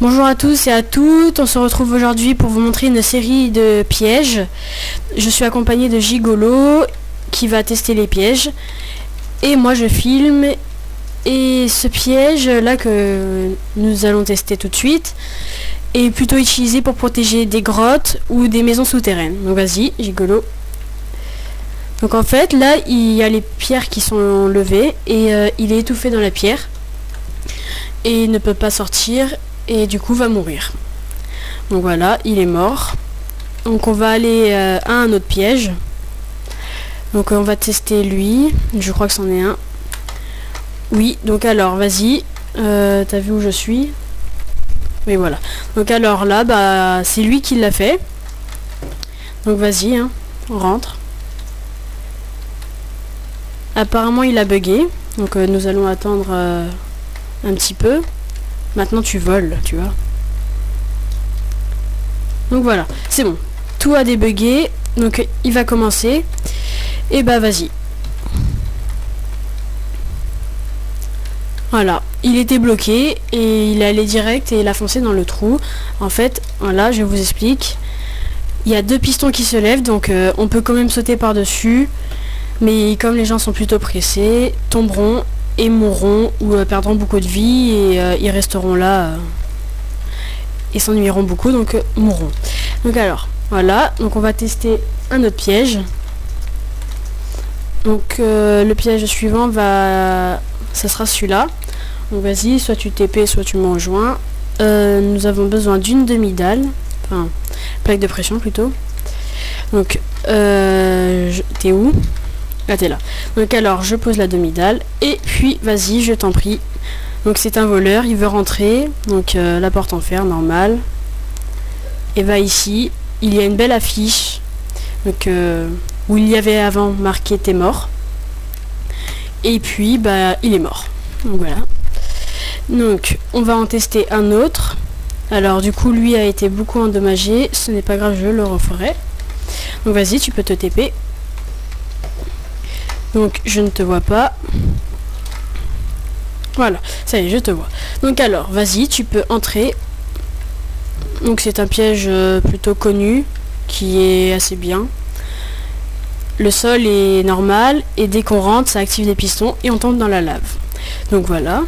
Bonjour à tous et à toutes, on se retrouve aujourd'hui pour vous montrer une série de pièges. Je suis accompagnée de Gigolo qui va tester les pièges et moi je filme. Et ce piège là que nous allons tester tout de suite est plutôt utilisé pour protéger des grottes ou des maisons souterraines. Donc vas-y Gigolo. Donc en fait là il y a les pierres qui sont levées et il est étouffé dans la pierre et il ne peut pas sortir et du coup va mourir. Donc voilà, il est mort. Donc on va aller à un autre piège. Donc on va tester lui, je crois que c'en est un. Oui, donc alors vas-y, t'as vu où je suis? Oui voilà. Donc alors là, bah c'est lui qui l'a fait. Donc vas-y, hein, on rentre. Apparemment il a bugué, donc nous allons attendre un petit peu. Maintenant tu voles, tu vois. Donc voilà, c'est bon. Tout a débugué, donc il va commencer. Et bah vas-y. Voilà, il était bloqué et il est allé direct et il a foncé dans le trou. En fait, voilà, je vous explique. Il y a deux pistons qui se lèvent, donc on peut quand même sauter par-dessus. Mais comme les gens sont plutôt pressés, tomberont et mourront ou perdront beaucoup de vie et ils resteront là et s'ennuieront beaucoup, donc mourront. Donc alors, voilà, donc on va tester un autre piège. Donc le piège suivant ça sera celui-là. Donc vas-y, soit tu TP, soit tu me rejoins. Nous avons besoin d'une demi-dalle, enfin plaque de pression plutôt. Donc t'es où? Là t'es là. Donc alors je pose la demi-dalle et puis vas-y, je t'en prie. Donc c'est un voleur, il veut rentrer. Donc la porte en fer, normal. Et va ici, il y a une belle affiche. Donc où il y avait avant marqué t'es mort. Et puis bah il est mort. Donc voilà. Donc on va en tester un autre. Alors du coup lui a été beaucoup endommagé. Ce n'est pas grave, je le referai. Donc vas-y, tu peux te TP. Donc je ne te vois pas. Voilà, ça y est, je te vois. Donc alors, vas-y, tu peux entrer. Donc c'est un piège plutôt connu, qui est assez bien. Le sol est normal, et dès qu'on rentre, ça active des pistons, et on tombe dans la lave. Donc voilà.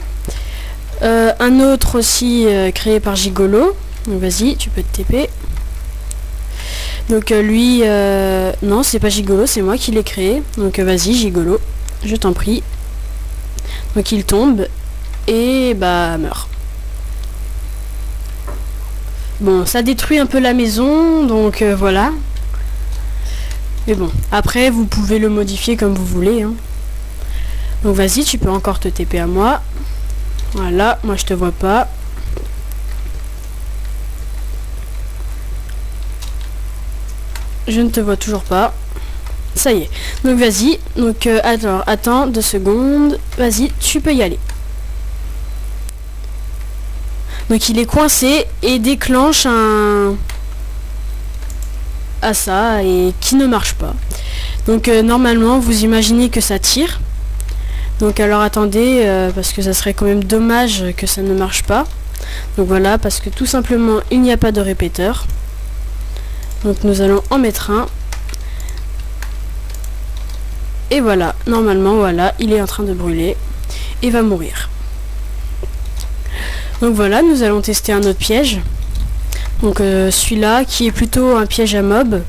Un autre aussi créé par Gigolo. Donc vas-y, tu peux te TP. Donc lui, non, c'est pas Gigolo, c'est moi qui l'ai créé. Donc vas-y Gigolo, je t'en prie. Donc il tombe et bah meurt. Bon, ça détruit un peu la maison, donc voilà. Mais bon, après vous pouvez le modifier comme vous voulez, hein. Donc vas-y, tu peux encore te TP à moi. Voilà, moi je te vois pas. Je ne te vois toujours pas. Ça y est. Donc vas-y. Donc alors, attends 2 secondes. Vas-y, tu peux y aller. Donc il est coincé et déclenche un... à ça et qui ne marche pas. Donc normalement, vous imaginez que ça tire. Donc alors attendez, parce que ça serait quand même dommage que ça ne marche pas. Donc voilà, parce que tout simplement, il n'y a pas de répéteur. Donc nous allons en mettre un. Et voilà, normalement, voilà, il est en train de brûler et va mourir. Donc voilà, nous allons tester un autre piège. Donc celui-là qui est plutôt un piège à mob.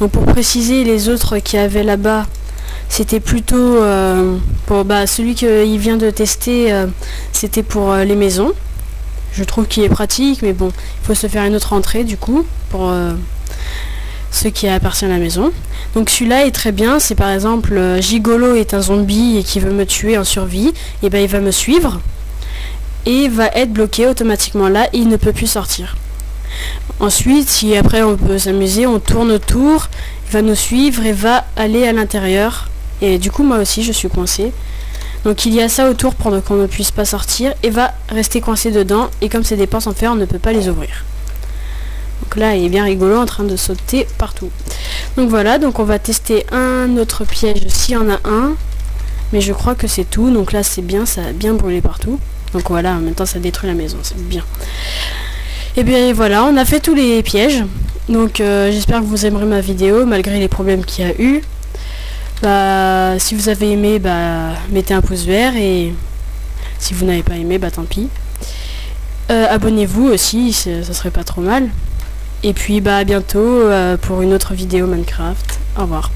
Donc pour préciser, les autres qu'il y avait là-bas, c'était plutôt pour celui qu'il vient de tester, c'était pour les maisons. Je trouve qu'il est pratique, mais bon, il faut se faire une autre entrée du coup pour ce qui appartient à la maison. Donc celui-là est très bien. C'est par exemple Gigolo est un zombie et qui veut me tuer en survie, et ben il va me suivre et va être bloqué automatiquement là et il ne peut plus sortir. Ensuite, si après on peut s'amuser, on tourne autour, il va nous suivre et va aller à l'intérieur. Et du coup moi aussi je suis coincée. Donc il y a ça autour pour qu'on ne puisse pas sortir et va rester coincé dedans. Et comme c'est des portes en fer, on ne peut pas les ouvrir. Donc là il est bien rigolo en train de sauter partout. Donc voilà, donc on va tester un autre piège s'il y en a un. Mais je crois que c'est tout. Donc là c'est bien, ça a bien brûlé partout. Donc voilà, en même temps ça détruit la maison, c'est bien. Et bien voilà, on a fait tous les pièges. Donc j'espère que vous aimerez ma vidéo malgré les problèmes qu'il y a eu. Bah, si vous avez aimé, bah, mettez un pouce vert, et si vous n'avez pas aimé, bah tant pis. Abonnez-vous aussi, ça serait pas trop mal. Et puis bah à bientôt pour une autre vidéo Minecraft. Au revoir.